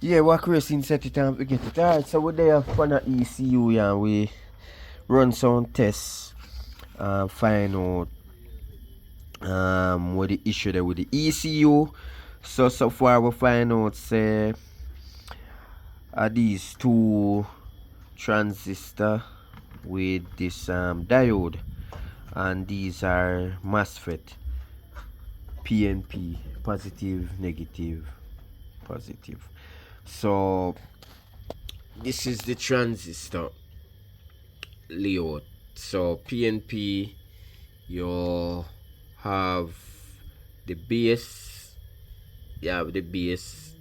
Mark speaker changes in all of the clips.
Speaker 1: Yeah, what racing set it and we get it. Alright, so we're there on a ECU and we run some tests and find out what the issue there with the ECU. So far we find out say are these two transistor with this diode, and these are MOSFET PNP, positive, negative, positive. So this is the transistor layout. So PNP, you have the base, you have the base,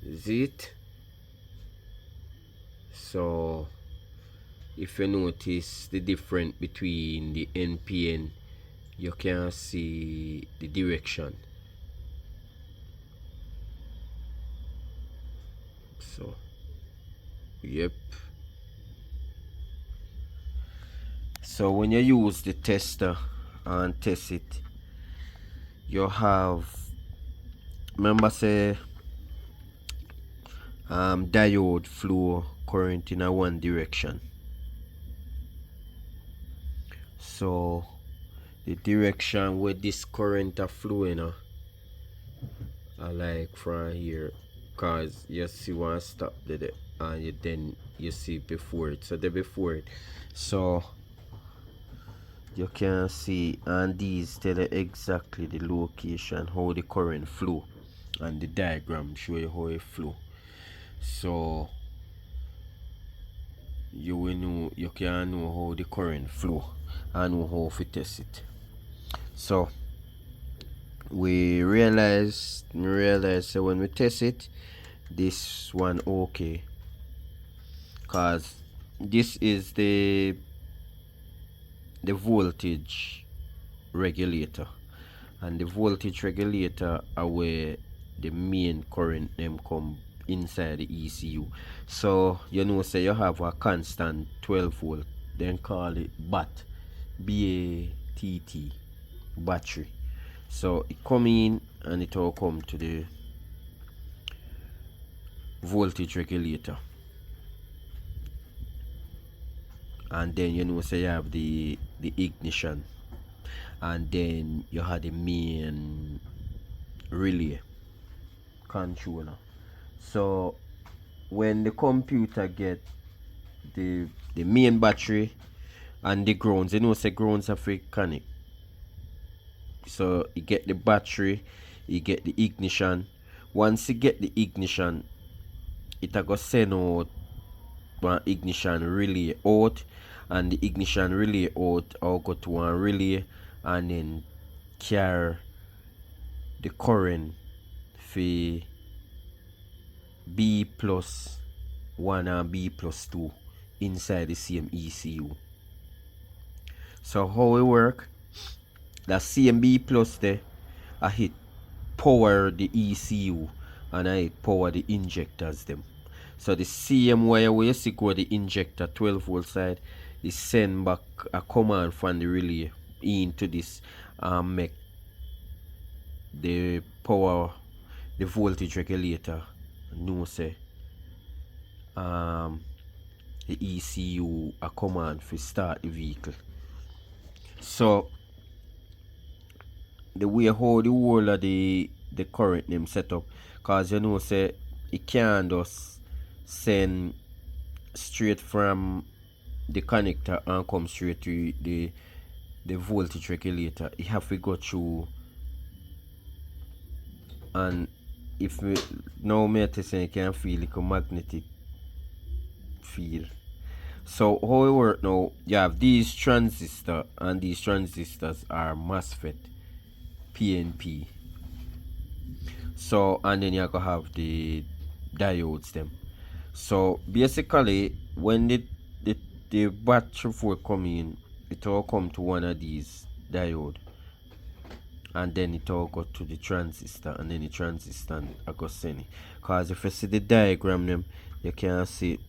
Speaker 1: is it? So if you notice the difference between the NPN, you can see the direction. So yep. So when you use the tester and test it, you have, remember say diode flow current in a one direction. So the direction where this current are flowing I like from here, cause you see one stop there and then you see before it. So the before it. So you can see, and these tell you exactly the location how the current flow, and the diagram show you how it flow. So you will know, you can know how the current flow and know how to test it. So we realize so when we test it, this one okay, cause this is the voltage regulator, and the voltage regulator are where the main current them come inside the ECU. So you know say you have a constant 12 volt, then call it BATT, battery. So it come in and it all come to the voltage regulator, and then you know say you have the ignition, and then you have the main relay controller. So when the computer get the main battery and the grounds, you know say grounds are free connect. So you get the battery, you get the ignition. Once you get the ignition, it a go send out one ignition relay out, and the ignition relay out I'll go to one relay and then carry the current for B plus 1 and B plus 2 inside the same ECU. So how it work, that same B plus there I hit power the ECU and I hit power the injectors them. So the same wire where you see go the injector 12 volt side is send back a command from the relay into this and make the power, the voltage regulator know say the ECU a command for start the vehicle. So the way how the whole of the current them set up, cause you know say it can't just send straight from the connector and come straight to the voltage regulator. It have to go through, and if we now me say you can feel like a magnetic field. So how it work now, you have these transistors, and these transistors are MOSFET PNP. So and then you go have the diodes them. So basically when the battery for come in, it all come to one of these diode, and then it all go to the transistor, and then the transistor I go send it. Cause if you see the diagram them, you can see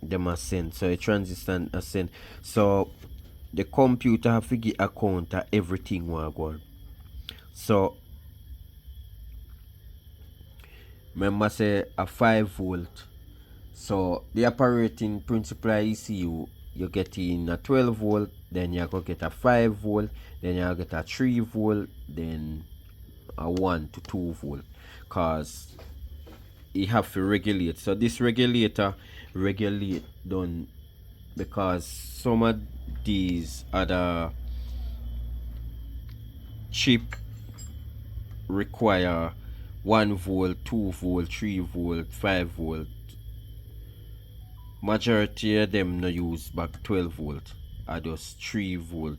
Speaker 1: them are sent. So a transistor are sent. So the computer have to give account of everything what go on. So remember say a 5 volt. So the operating principle of ECU, you get in a 12 volt, then you go get a 5 volt, then you get a 3 volt, then a 1 to 2 volt, cause you have to regulate. So this regulator regulate done because some of these other chip require 1 volt, 2 volt, 3 volt, 5 volt. Majority of them no use back 12 volt, or just 3 volt,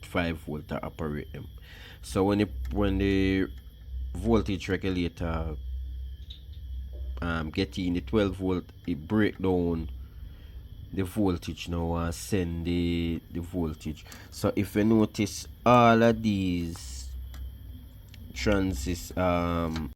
Speaker 1: 5 volt to operate them. So when the voltage regulator get in the 12 volt, it break down the voltage now and send the voltage. So if you notice all of these transistors